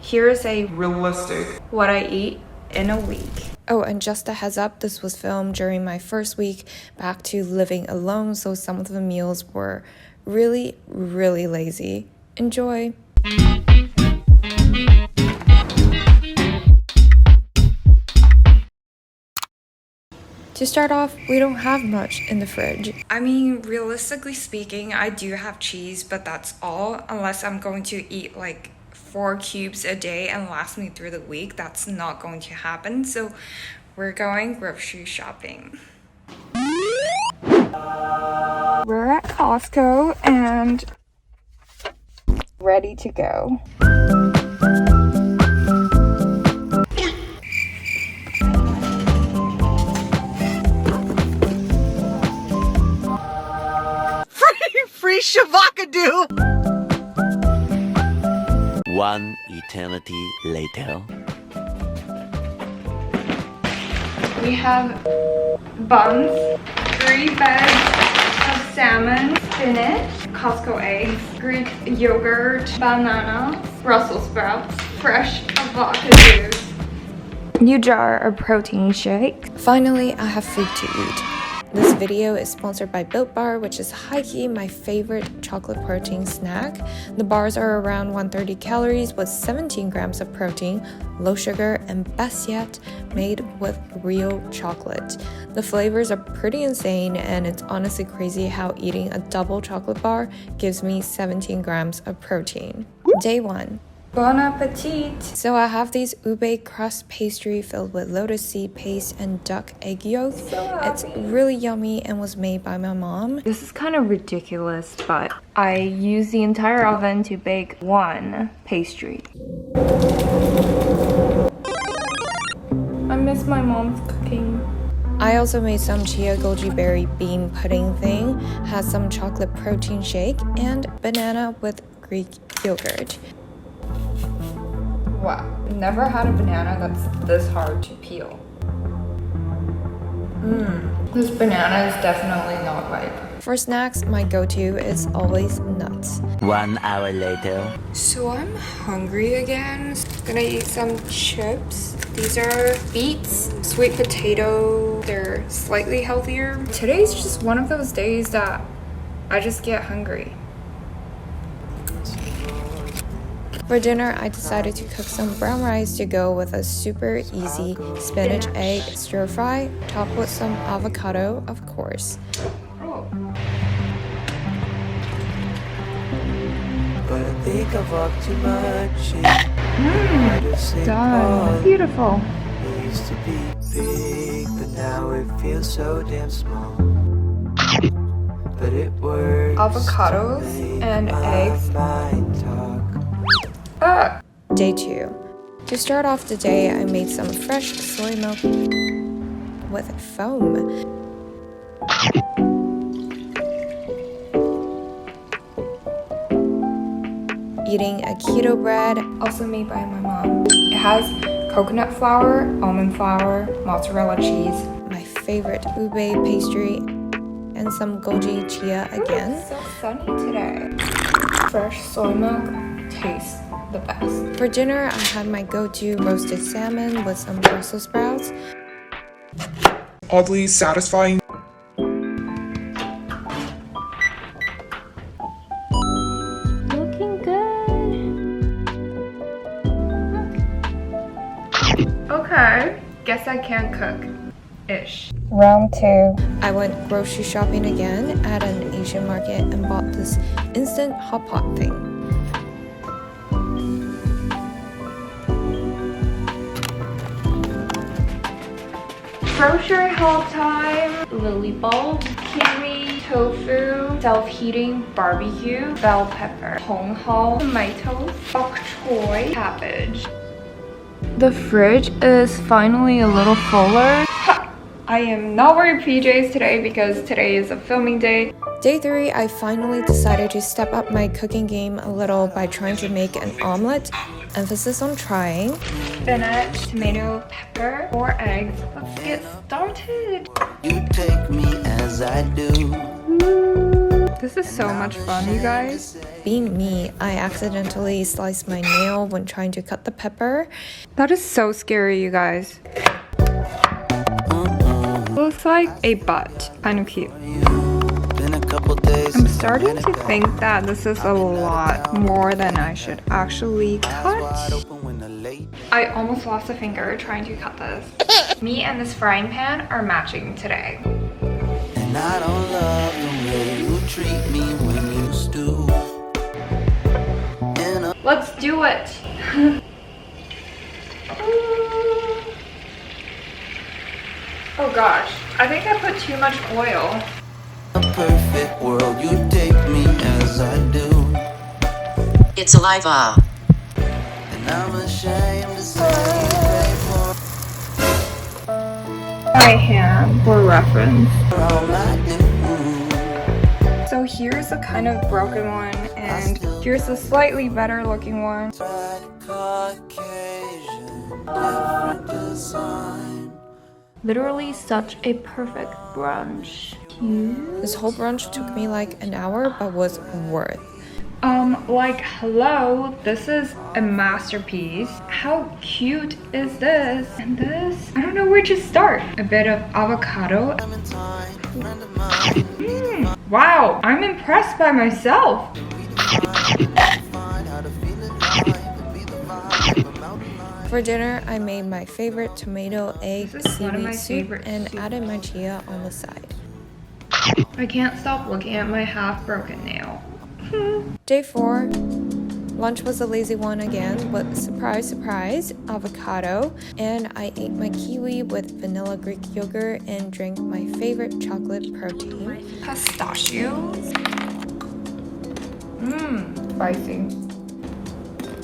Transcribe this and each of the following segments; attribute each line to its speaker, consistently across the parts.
Speaker 1: Here's a realistic what I eat in a week. Oh, and just a heads up, this was filmed during my first week back to living alone, so some of the meals were really lazy. Enjoy! To start off, we don't have much in the fridge. I mean, realistically speaking, I do have cheese, but that's all. Unless I'm going to eat like 4 cubes a day and last me through the week, that's not going to happen. So we're going grocery shopping. We're at Costco and ready to go.
Speaker 2: Free Shavakadu!
Speaker 3: One eternity later.
Speaker 1: We have buns, 3 bags of salmon, spinach, Costco eggs, Greek yogurt, banana, Brussels sprouts, fresh avocado, new jar of protein shake. Finally, I have food to eat. This video is sponsored by Built Bar, which is high-key my favorite chocolate protein snack. The bars are around 130 calories with 17 grams of protein, low sugar, and best yet, made with real chocolate. The flavors are pretty insane, and it's honestly crazy how eating a double chocolate bar gives me 17 grams of protein. Day 1. Bon appetit! So I have these ube crust pastry filled with lotus seed paste and duck egg yolk. It's really yummy and was made by my mom. This is kind of ridiculous, but I use the entire oven to bake 1 pastry. I miss my mom's cooking. I also made some Chia goji berry bean pudding thing, had some chocolate protein shake, and banana with Greek yogurt. Wow, never had a banana that's this hard to peel. This banana is definitely not ripe. For snacks, my go-to is always nuts.
Speaker 3: 1 hour later.
Speaker 1: So I'm hungry again. Gonna eat some chips. These are beets, sweet potato. They're slightly healthier. Today's just one of those days that I just get hungry. For dinner, I decided to cook some brown rice to go with a super easy spinach egg stir fry, topped with some avocado, of course.
Speaker 4: But I think I've walked too much.
Speaker 1: Done. Beautiful.
Speaker 4: It used to be big, but now it feels so damn small. But it works.
Speaker 1: Avocados and eggs. Day 2. To start off the day, I made some fresh soy milk with foam. Eating a keto bread, also made by my mom. It has coconut flour, almond flour, mozzarella cheese, my favorite ube pastry, and some goji chia again. It's so sunny today. Fresh soy milk tastes the best. For dinner, I had my go-to roasted salmon with some Brussels sprouts.
Speaker 5: Oddly satisfying.
Speaker 1: Looking good. Okay, guess I can cook-ish. Round 2. I went grocery shopping again at an Asian market and bought this instant hot pot thing. Grocery haul time. Lily bulb, kiwi, tofu, self-heating barbecue, bell pepper, hong hao, tomatoes, bok choy, cabbage. The fridge is finally a little fuller. I am not wearing PJs today because today is a filming day. Day 3, I finally decided to step up my cooking game a little by trying to make an omelet. Emphasis on trying. Spinach, tomato, pepper, 4 eggs. Let's get started.
Speaker 4: You take me as I do.
Speaker 1: This is so much fun, you guys.
Speaker 5: Being me, I accidentally sliced my nail when trying to cut the pepper.
Speaker 1: That is so scary, you guys. Looks like a butt. Kind of cute. I'm starting to think that this is a lot more than I should actually cut. I almost lost a finger trying to cut this. Me and this frying pan are matching today.
Speaker 4: And I don't love the way you treat me when you stew.
Speaker 1: Let's do it. Oh gosh, I think I put too much oil.
Speaker 4: A perfect world, you take me as I do.
Speaker 2: It's alive.
Speaker 4: And I'm ashamed to say
Speaker 1: My hand for reference.
Speaker 4: all I do.
Speaker 1: So here's a kind of broken one, and here's a slightly better looking one.
Speaker 4: Caucasian, different design.
Speaker 1: Literally such a perfect brunch.
Speaker 5: This whole brunch took me like an hour, but was worth.
Speaker 1: Like, hello, this is a masterpiece. How cute is this? And this, I don't know where to start. A bit of avocado. Wow, I'm impressed by myself.
Speaker 5: For dinner, I made my favorite tomato egg
Speaker 1: This is one of my
Speaker 5: seaweed soup
Speaker 1: favorite
Speaker 5: and
Speaker 1: soups.
Speaker 5: added my chia on the side.
Speaker 1: I can't stop looking at my half-broken nail.
Speaker 5: Day 4. Lunch was a lazy one again, but surprise, surprise, avocado. And I ate my kiwi with vanilla Greek yogurt and drank my favorite chocolate protein.
Speaker 1: Pistachios. Spicy.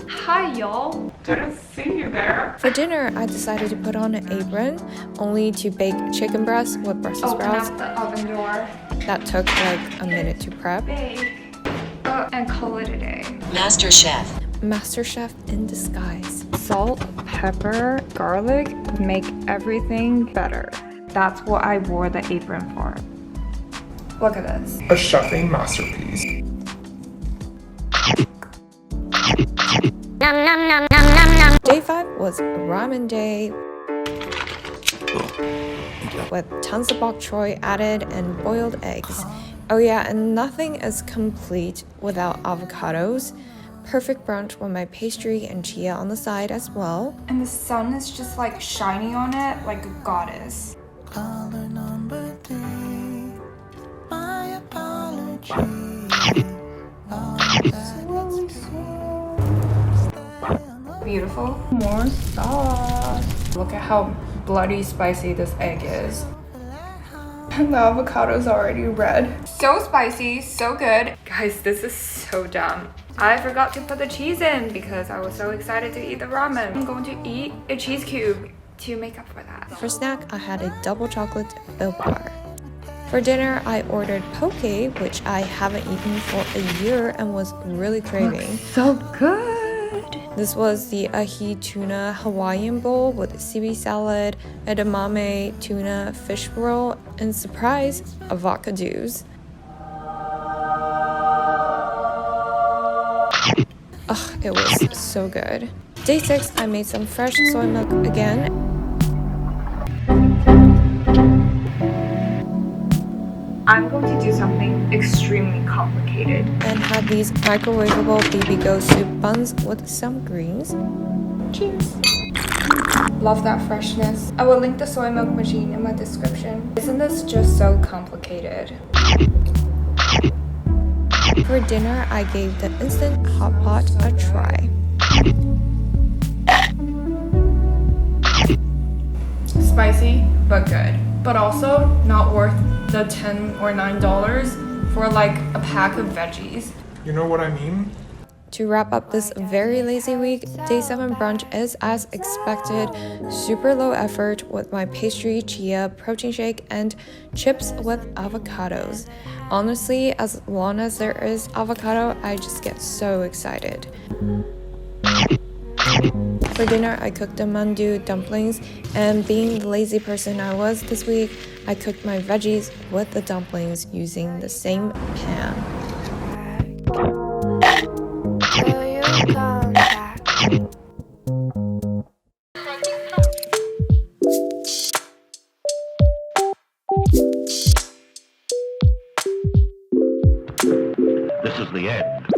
Speaker 1: Hi, y'all. Didn't see you there.
Speaker 5: For dinner, I decided to put on an apron, only to bake chicken breast with Brussels
Speaker 1: Open
Speaker 5: sprouts.
Speaker 1: up the oven door.
Speaker 5: That took like a minute to prep.
Speaker 1: Bake. And call it a day.
Speaker 2: Master Chef.
Speaker 5: MasterChef in disguise.
Speaker 1: Salt, pepper, garlic make everything better. That's what I wore the apron for. Look at this.
Speaker 6: A chefing masterpiece.
Speaker 5: Day 5 was ramen day with tons of bok choy added and boiled eggs. Oh yeah, and nothing is complete without avocados. Perfect brunch with my pastry and chia on the side as well.
Speaker 1: And the sun is just like shining on it like a goddess.
Speaker 4: Caller number 3, my apology.
Speaker 1: Beautiful. More sauce. Look at how bloody spicy this egg is. And the avocado's already red. So spicy, so good. Guys, this is so dumb. I forgot to put the cheese in because I was so excited to eat the ramen. I'm going to eat a cheese cube to make up for that.
Speaker 5: For snack, I had a double chocolate milk bar. For dinner, I ordered poke, which I haven't eaten for a year and was really craving.
Speaker 1: So good.
Speaker 5: This was the ahi tuna Hawaiian bowl with seaweed salad, edamame tuna fish roll, and surprise, avocados. Ugh, it was so good. Day 6, I made some fresh soy milk again.
Speaker 1: I'm going to do something extremely complicated.
Speaker 5: And had these microwavable baby goat soup buns with some greens.
Speaker 1: Cheers. Love that freshness. I will link the soy milk machine in my description. Isn't this just so complicated?
Speaker 5: For dinner, I gave the instant hot pot a try.
Speaker 1: Spicy, but good. But also not worth the $10 or $9 for like a pack of veggies.
Speaker 6: You know what I mean?
Speaker 5: To wrap up this very lazy week, day 7 brunch is as expected, super low effort with my pastry, chia, protein shake, and chips with avocados. Honestly, as long as there is avocado, I just get so excited. For dinner, I cooked the mandu dumplings, and being the lazy person I was this week, I cooked my veggies with the dumplings using the same pan.
Speaker 7: This is the end.